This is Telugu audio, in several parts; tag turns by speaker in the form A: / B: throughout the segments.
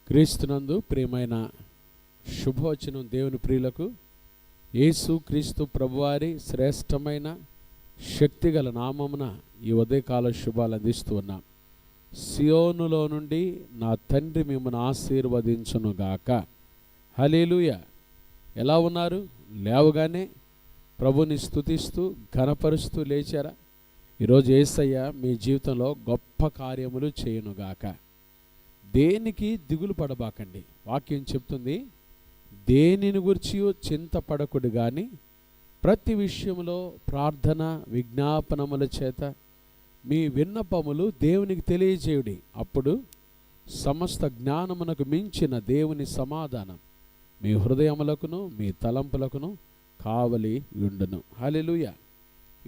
A: క్రీస్తునందు ప్రియమైన శుభవచనం దేవుని ప్రియులకు యేసు క్రీస్తు ప్రభువారి శ్రేష్టమైన శక్తిగల నామమున ఈ ఉదయకాల శుభాలు అందిస్తూ ఉన్నాం. సియోనులో నుండి నా తండ్రి మిమ్మల్ని ఆశీర్వదించునుగాక. హల్లెలూయా. ఎలా ఉన్నారు? లేవగానే ప్రభుని స్తుతిస్తూ ఘనపరుస్తూ లేచారా? ఈరోజు యేసయ్య మీ జీవితంలో గొప్ప కార్యములు చేయునుగాక. దేనికి దిగులు పడబాకండి. వాక్యం చెప్తుంది, దేనిని గురించి చింతపడకుడు కానీ ప్రతి విషయంలో ప్రార్థన విజ్ఞాపనముల చేత మీ విన్నపములు దేవునికి తెలియజేయుడి. అప్పుడు సమస్త జ్ఞానమునకు మించిన దేవుని సమాధానం మీ హృదయములకును మీ తలంపులకును కావలి ఉండును. హల్లెలూయా.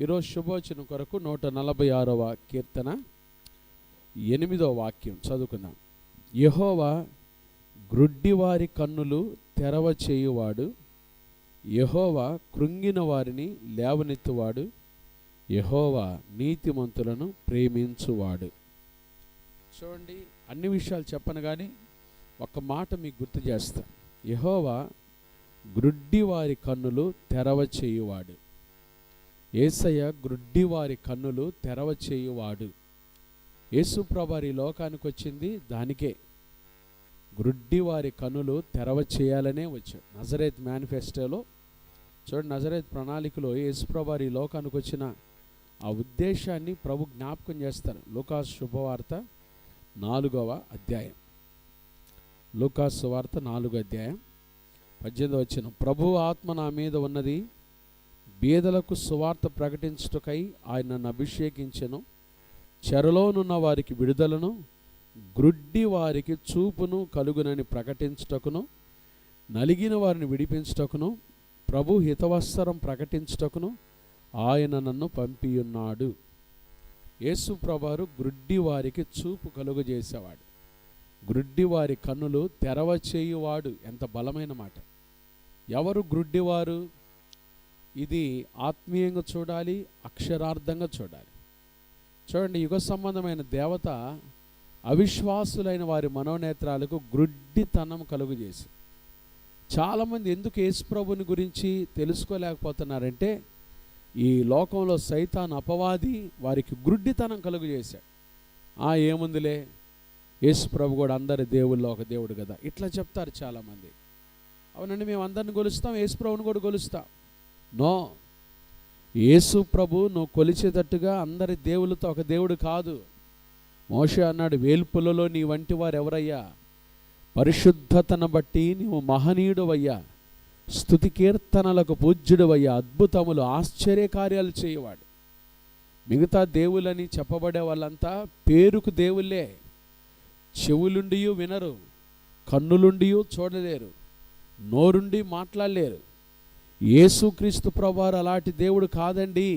A: ఈరోజు శుభవచనం కొరకు 146వ కీర్తన 8వ వాక్యం చదువుకుందాం. యెహోవా గ్రుడ్డివారి కన్నులు తెరవ చేయువాడు, యెహోవా కృంగిన వారిని లేవనెత్తువాడు, యెహోవా నీతిమంతులను ప్రేమించువాడు. చూడండి, అన్ని విషయాలు చెప్పను కానీ ఒక మాట మీకు గుర్తు చేస్తాను. యెహోవా గ్రుడ్డివారి కన్నులు తెరవ చేయువాడు. యేసయ్య గ్రుడ్డివారి కన్నులు తెరవ చేయువాడు. యేసు ప్రభువారు ఈ లోకానికి వచ్చింది దానికే, గ్రుడ్డివారి కన్నులు తెరవ చేయాలనే వచ్చాడు. నజరేత్ మేనిఫెస్టోలో చూడండి, నజరేత్ ప్రణాళికలో యేసు ప్రభువారు ఈ లోకానికి వచ్చిన ఆ ఉద్దేశాన్ని ప్రభు జ్ఞాపకం చేస్తారు. లూకాసు శుభవార్త 4వ అధ్యాయం. లూకాసు సువార్త 4వ అధ్యాయం 18వ వచనం. ప్రభు ఆత్మ నా మీద ఉన్నది, బీదలకు సువార్త ప్రకటించుటకై ఆయన నన్ను అభిషేకించెను, చెరలోనున్న వారికి విడుదలను, గ్రుడ్డి వారికి చూపును కలుగునని ప్రకటించుటకును, నలిగిన వారిని విడిపించుటకును, ప్రభు హితవత్సరం ప్రకటించుటకును ఆయన నన్ను పంపియున్నాడు. యేసు ప్రభువారు గ్రుడ్డి వారికి చూపు కలుగజేసేవాడు. గ్రుడ్డి వారి కన్నులు తెరవ చేయువాడు. ఎంత బలమైన మాట. ఎవరు గ్రుడ్డివారు? ఇది ఆత్మీయంగా చూడాలి, అక్షరార్థంగా చూడాలి. చూడండి, యుగ సంబంధమైన దేవత అవిశ్వాసులైన వారి మనోనేత్రాలకు గ్రుడ్డితనం కలుగు చేసి, చాలామంది ఎందుకు యేసుప్రభుని గురించి తెలుసుకోలేకపోతున్నారంటే ఈ లోకంలో సైతాన్ అపవాది వారికి గ్రుడ్డితనం కలుగు చేశాడు. ఏముందిలే, యేసుప్రభు కూడా అందరి దేవుల్లో ఒక దేవుడు కదా, ఇట్లా చెప్తారు చాలామంది. అవునండి, మేము అందరిని కొలుస్తాం, యేసుప్రభుని కూడా కొలుస్తాం. నో, యేసు ప్రభు నువ్వు కొలిచేటట్టుగా అందరి దేవులతో ఒక దేవుడు కాదు. మోషే అన్నాడు, వేల్పులలో నీ వంటి వారు ఎవరయ్యా? పరిశుద్ధతను బట్టి నీవు మహనీయుడవయ్యా, స్తుతి కీర్తనలకు పూజ్యుడవయ్యా, అద్భుతములు ఆశ్చర్యకార్యాలు చేయవాడు. మిగతా దేవులని చెప్పబడే వాళ్ళంతా పేరుకు దేవుళ్ళే. చెవులుండి వినరు, కన్నులుండి చూడలేరు, నోరుండి మాట్లాడలేరు. యేసుక్రీస్తు ప్రభువారు అలాంటి దేవుడు కాదండి.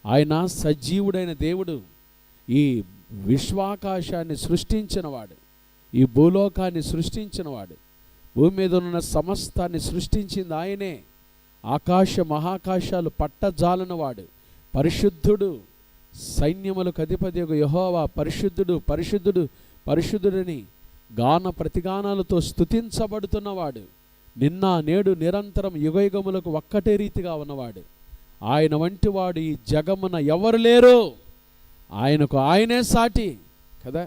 A: ఆయన సజీవుడైన దేవుడు. ఈ విశ్వాకాశాన్ని సృష్టించినవాడు, ఈ భూలోకాన్ని సృష్టించినవాడు, భూమి మీద ఉన్న సమస్తాన్ని సృష్టించింది ఆయనే. ఆకాశ మహాకాశాలు పట్టజాలనవాడు, పరిశుద్ధుడు, సైన్యములకు అధిపతియగు యెహోవా పరిశుద్ధుడు పరిశుద్ధుడు పరిశుద్ధుడని గాన ప్రతిగానాలతో స్తుతించబడుతున్నవాడు. నిన్న నేడు నిరంతరం యుగయుగములకు ఒక్కటే రీతిగా ఉన్నవాడు. ఆయన వంటి వాడు ఈ జగమున ఎవరు లేరు. ఆయనకు ఆయనే సాటి కదా.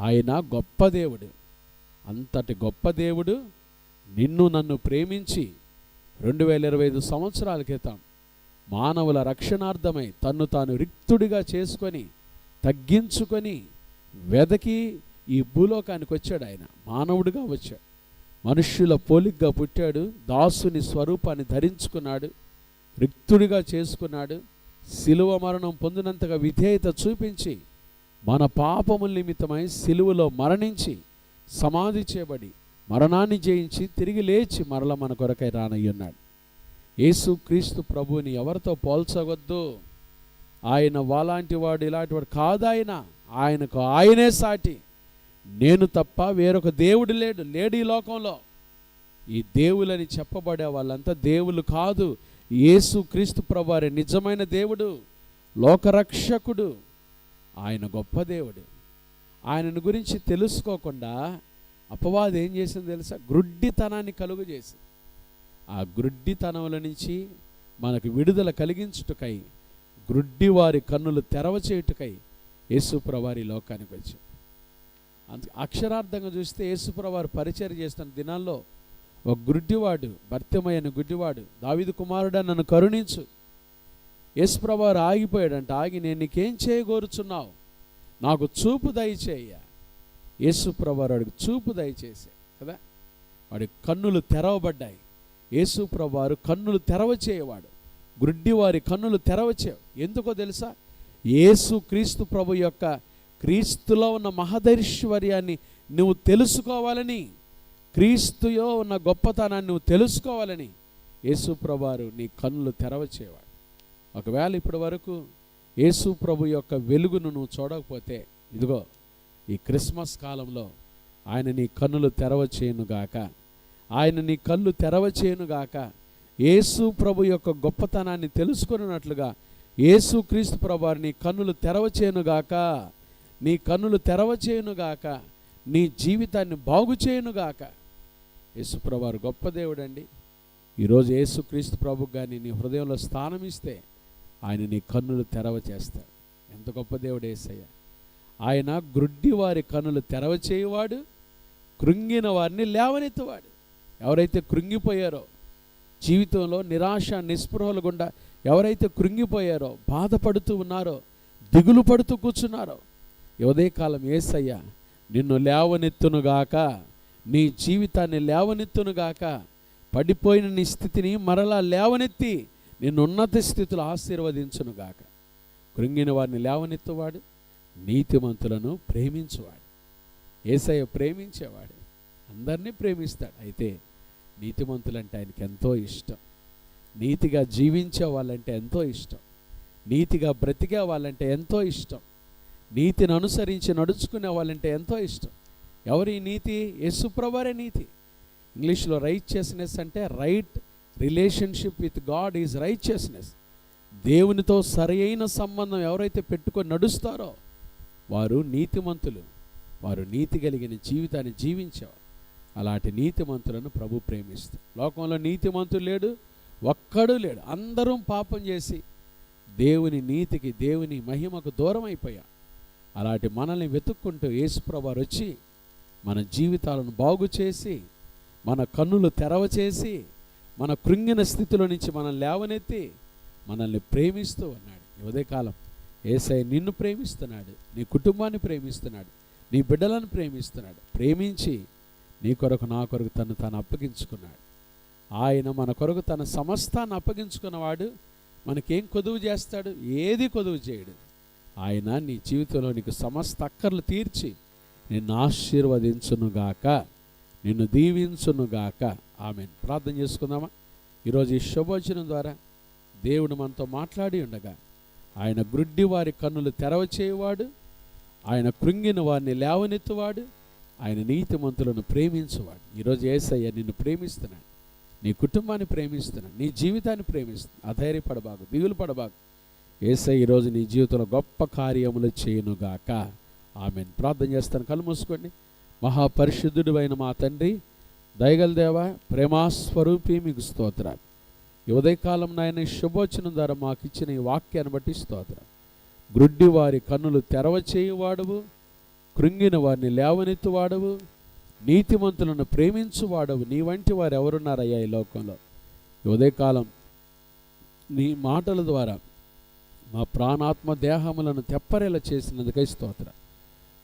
A: ఆయన గొప్ప దేవుడు. అంతటి గొప్ప దేవుడు నిన్ను నన్ను ప్రేమించి 2025 సంవత్సరాల క్రితం మానవుల రక్షణార్థమై తన్ను తాను రిక్తుడిగా చేసుకొని తగ్గించుకొని వెదకి ఈ భూలోకానికి వచ్చాడు. ఆయన మానవుడిగా వచ్చాడు, మనుష్యుల పోలికగా పుట్టాడు, దాసుని స్వరూపాన్ని ధరించుకున్నాడు, రిక్తుడిగా చేసుకున్నాడు, సిలువ మరణం పొందినంతగా విధేయత చూపించి మన పాపముల నిమిత్తమై సిలువలో మరణించి సమాధి చేయబడి మరణాన్ని జయించి తిరిగి లేచి మరల మన కొరకై రానయ్యున్నాడు. యేసు క్రీస్తు ప్రభువుని ఎవరితో పోల్చవద్దు. ఆయన వాలాంటి వాడు ఇలాంటి వాడు కాదు. ఆయనకు ఆయనే సాటి. నేను తప్ప వేరొక దేవుడు లేడు ఈ లోకంలో. ఈ దేవులని చెప్పబడే వాళ్ళంతా దేవులు కాదు. యేసు క్రీస్తు ప్రభువారే నిజమైన దేవుడు, లోకరక్షకుడు. ఆయన గొప్ప దేవుడు. ఆయనను గురించి తెలుసుకోకుండా అపవాది ఏం చేసింది తెలుసా? గ్రుడ్డితనాన్ని కలుగు చేసింది. ఆ గ్రుడ్డితనముల నుంచి మనకు విడుదల కలిగించుటకై, గ్రుడ్డి వారి కన్నులు తెరవచేయుటకై యేసుప్రభువారు ఈ లోకానికి వచ్చారు. అక్షరార్థంగా చూస్తే యేసుప్రభువారు పరిచర్య చేస్తున్న దినాల్లో ఒక గుడ్డివాడు, భర్తెమయ్య అనే గుడ్డివాడు, దావీదు కుమారుడా నన్ను కరుణించు. యేసుప్రభువారు ఆగిపోయాడంట. ఆగి, నేను నీకేం చేయగోరుచున్నావు? నాకు చూపు దయచేయ. యేసుప్రభువారు వాడికి చూపు దయచేసే కదా, వాడి కన్నులు తెరవబడ్డాయి. యేసుప్రభువారు కన్నులు తెరవచేయవాడు, గుడ్డివారి కన్నులు తెరవచేయ. ఎందుకో తెలుసా? యేసు క్రీస్తు ప్రభు యొక్క క్రీస్తులో ఉన్న మహదైశ్వర్యాన్ని నువ్వు తెలుసుకోవాలని, క్రీస్తులో ఉన్న గొప్పతనాన్ని నువ్వు తెలుసుకోవాలని యేసుప్రభువారు నీ కన్నులు తెరవచేవాడు. ఒకవేళ ఇప్పటి వరకు యేసు ప్రభు యొక్క వెలుగును నువ్వు చూడకపోతే, ఇదిగో ఈ క్రిస్మస్ కాలంలో ఆయన నీ కన్నులు తెరవచేయునుగాక. ఆయన నీ కళ్ళు తెరవచేయునుగాక. యేసు ప్రభు యొక్క గొప్పతనాన్ని తెలుసుకున్నట్లుగా యేసు క్రీస్తు ప్రభువారు నీ కన్నులు తెరవచేయునుగాక. నీ కన్నులు తెరవచేయునుగాక. నీ జీవితాన్ని బాగు చేయునుగాక. యేసు ప్రభువారు గొప్ప దేవుడండి. ఈరోజు యేసు క్రీస్తు ప్రభుకు కానీ నీ హృదయంలో స్థానం ఇస్తే ఆయన నీ కన్నులు తెరవచేస్తాడు. ఎంత గొప్ప దేవుడు యేసయ్య! ఆయన గ్రుడ్డి వారి కన్నులు తెరవచేయువాడు, కృంగిన వారిని లేవనెత్తువాడు. ఎవరైతే కృంగిపోయారో, జీవితంలో నిరాశ నిస్పృహలు గుండా ఎవరైతే కృంగిపోయారో, బాధపడుతూ ఉన్నారో, దిగులు పడుతూ కూర్చున్నారో, ఉదయకాలం యేసయ్య నిన్ను లేవనెత్తునుగాక. నీ జీవితాన్ని లేవనెత్తునుగాక. పడిపోయిన నీ స్థితిని మరలా లేవనెత్తి నిన్ను ఉన్నత స్థితిలో ఆశీర్వదించునుగాక. కృంగిన వారిని లేవనెత్తువాడు, నీతిమంతులను ప్రేమించువాడు. యేసయ్య ప్రేమించేవాడు, అందరినీ ప్రేమిస్తాడు. అయితే నీతిమంతులంటే ఆయనకి ఎంతో ఇష్టం. నీతిగా జీవించే వాళ్ళంటే ఎంతో ఇష్టం. నీతిగా బ్రతికే వాళ్ళంటే ఎంతో ఇష్టం. నీతిని అనుసరించి నడుచుకునే వాళ్ళంటే ఎంతో ఇష్టం. ఎవరి నీతి? యేసుప్రభువారే నీతి. ఇంగ్లీష్లో రైచియస్నెస్ అంటే right relationship with God is righteousness. దేవునితో సరైన సంబంధం ఎవరైతే పెట్టుకొని నడుస్తారో వారు నీతిమంతులు. వారు నీతి కలిగిన జీవితాన్ని జీవించేవారు. అలాంటి నీతిమంతులను ప్రభు ప్రేమిస్తారు. లోకంలో నీతిమంతుడు లేడు, ఒక్కడు లేడు. అందరం పాపం చేసి దేవుని నీతికి, దేవుని మహిమకు దూరం అయిపోయా. అలాంటి మనల్ని వెతుక్కుంటూ యేసుప్రభువారు వచ్చి మన జీవితాలను బాగు చేసి, మన కన్నులు తెరవచేసి, మన కృంగిన స్థితిలో నుంచి మనల్ని లేవనెత్తి మనల్ని ప్రేమిస్తూ ఉన్నాడు. ఉదయకాలం యేసయ్య నిన్ను ప్రేమిస్తున్నాడు, నీ కుటుంబాన్ని ప్రేమిస్తున్నాడు, నీ బిడ్డలను ప్రేమిస్తున్నాడు. ప్రేమించి నీ కొరకు నా కొరకు తను అప్పగించుకున్నాడు. ఆయన మన కొరకు తన సమస్తాన్ని అప్పగించుకున్నవాడు. మనకేం కొదువు చేస్తాడు? ఏది కొదువు చేయడు. ఆయన నీ జీవితంలో నీకు సమస్త అక్కర్లు తీర్చి నిన్ను ఆశీర్వదించునుగాక, నిన్ను దీవించునుగాక. ఆమెన్. ప్రార్థన చేసుకుందామా? ఈరోజు ఈ శుభవచనం ద్వారా దేవుడు మనతో మాట్లాడి ఉండగా, ఆయన గ్రుడ్డి వారి కన్నులు తెరవచేయువాడు, ఆయన కృంగిన వారిని లేవనెత్తువాడు, ఆయన నీతిమంతులను ప్రేమించువాడు. ఈరోజు యేసయ్య నిన్ను ప్రేమిస్తున్నాడు, నీ కుటుంబాన్ని ప్రేమిస్తున్నాడు, నీ జీవితాన్ని ప్రేమిస్తున్నాడు. అధైర్యపడబాకు, దిగులు పడబాకు. యేసయ్య ఈరోజు నీ జీవితంలో గొప్ప కార్యములు చేయునుగాక. ఆమెన్. ప్రార్థన చేస్తాను. కళ్ళు మూసుకోండి. మహాపరిశుద్ధుడు అయిన మా తండ్రి, దయగల దేవ, ప్రేమాస్వరూపి, మీకు స్తోత్రాలు. ఈ ఉదయకాలం నాయన శుభవచనం ద్వారా మాకు ఇచ్చిన ఈ వాక్యాన్ని బట్టి స్తోత్రం. గ్రుడ్డి వారి కన్నులు తెరవచేయువాడవు, కృంగిన వారిని లేవనెత్తువాడవు, నీతిమంతులను ప్రేమించువాడవు. నీ వంటి వారు ఎవరున్నారయ్యా ఈ లోకంలో? ఈ ఉదయకాలం నీ మాటల ద్వారా మా ప్రాణాత్మ దేహములను తెప్పరేలా చేసినందుకై స్తోత్రం.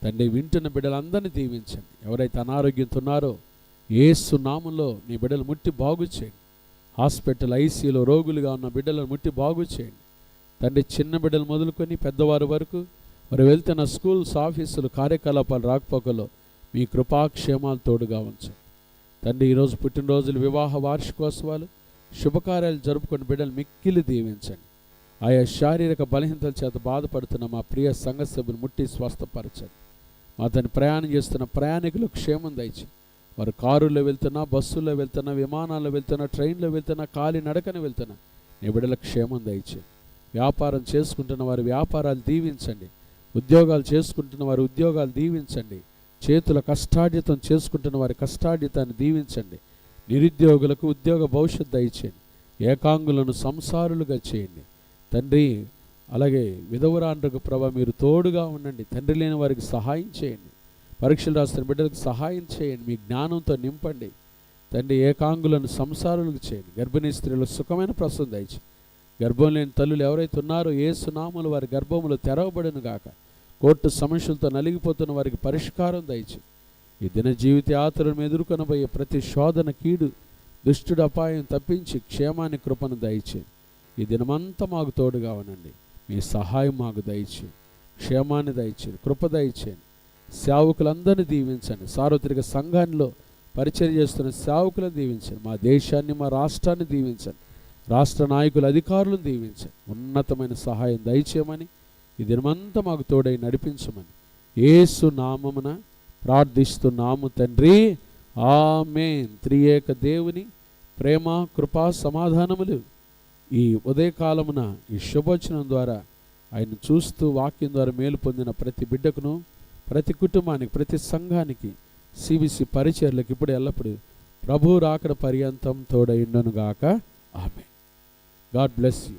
A: తండ్రి, వింటున్న బిడ్డలందరినీ దీవించండి. ఎవరైతే అనారోగ్యంతో ఉన్నారో యేసు నామములో నీ బిడ్డలు ముట్టి బాగు చేయండి. హాస్పిటల్ ఐసీయూలో రోగులుగా ఉన్న బిడ్డలను ముట్టి బాగు చేయండి. తండ్రి, చిన్న బిడ్డలు మొదలుకొని పెద్దవారి వరకు వారు వెళ్తున్న స్కూల్స్, ఆఫీసులు, కార్యకలాపాలు, రాకపోకలో మీ కృపాక్షేమాలు తోడుగా ఉంచండి. తండ్రి, ఈరోజు పుట్టినరోజులు, వివాహ వార్షికోత్సవాలు, శుభకార్యాలు జరుపుకుని బిడ్డలు మిక్కిలి దీవించండి. ఆయా శారీరక బలహీనతల చేత బాధపడుతున్న మా ప్రియ సంఘ సభ్యులు ముట్టి స్వస్థపరచండి. మా తను ప్రయాణం చేస్తున్న ప్రయాణికులకు క్షేమం దయచేయండి. వారు కారులో వెళ్తున్నా, బస్సుల్లో వెళ్తున్నా, విమానాల్లో వెళ్తున్నా, ట్రైన్లో వెళ్తున్నా, కాలి నడకన వెళ్తున్నా, నీ బిడ్డలకు క్షేమం దయచేయండి. వ్యాపారం చేసుకుంటున్న వారి వ్యాపారాలు దీవించండి. ఉద్యోగాలు చేసుకుంటున్న వారి ఉద్యోగాలు దీవించండి. చేతుల కష్టార్జితం చేసుకుంటున్న వారి కష్టార్జితాన్ని దీవించండి. నిరుద్యోగులకు ఉద్యోగ భవిష్యత్తు దయచేయండి. ఏకాంగులను సంసారులుగా చేయండి తండ్రి. అలాగే విధవరాండ్రకు ప్రభ మీరు తోడుగా ఉండండి తండ్రి. లేని వారికి సహాయం చేయండి. పరీక్షలు రాస్తున్న బిడ్డలకు సహాయం చేయండి. మీ జ్ఞానంతో నింపండి తండ్రి. ఏకాంగులను సంసారులకు చేయండి. గర్భిణీ స్త్రీలు సుఖమైన ప్రసవం దయచేయండి. గర్భం లేని తల్లులు ఎవరైతే ఉన్నారో యేసు నామములో వారి గర్భములు తెరవబడును గాక. కోర్టు సమస్యలతో నలిగిపోతున్న వారికి పరిష్కారం దయచేయండి. ఈ దిన జీవిత యాత్రను ఎదుర్కొనబోయే ప్రతి శోధన, కీడు, దుష్టుడు అపాయం తప్పించి క్షేమాన్ని, కృపను దయచేయండి. ఈ దినమంతా మాకు తోడుగా ఉండండి. మీ సహాయం మాకు దయచేయండి. క్షేమాన్ని దయచేయండి, కృప దయచేయండి. సేవకులందరినీ దీవించండి. సార్వత్రిక సంఘాల్లో పరిచర్య చేస్తున్న సేవకులను దీవించండి. మా దేశాన్ని, మా రాష్ట్రాన్ని దీవించండి. రాష్ట్ర నాయకులు, అధికారులను దీవించండి. ఉన్నతమైన సహాయం దయచేయమని, ఈ దినమంతా మాకు తోడై నడిపించమని యేసు నామమున ప్రార్థిస్తున్నాము తండ్రి. ఆమేన్. త్రియేక దేవుని ప్రేమ, కృపా, సమాధానములు ఈ ఉదయకాలమున ఈ శుభవచనం ద్వారా ఆయన చూస్తూ వాక్యం ద్వారా మేలు పొందిన ప్రతి బిడ్డకును, ప్రతి కుటుంబానికి, ప్రతి సంఘానికి, సిబిసి పరిచర్లకు ఇప్పుడు ఎల్లప్పుడు ప్రభు రాకడ పర్యంతం తోడైండును గాక. ఆమేన్. God bless you.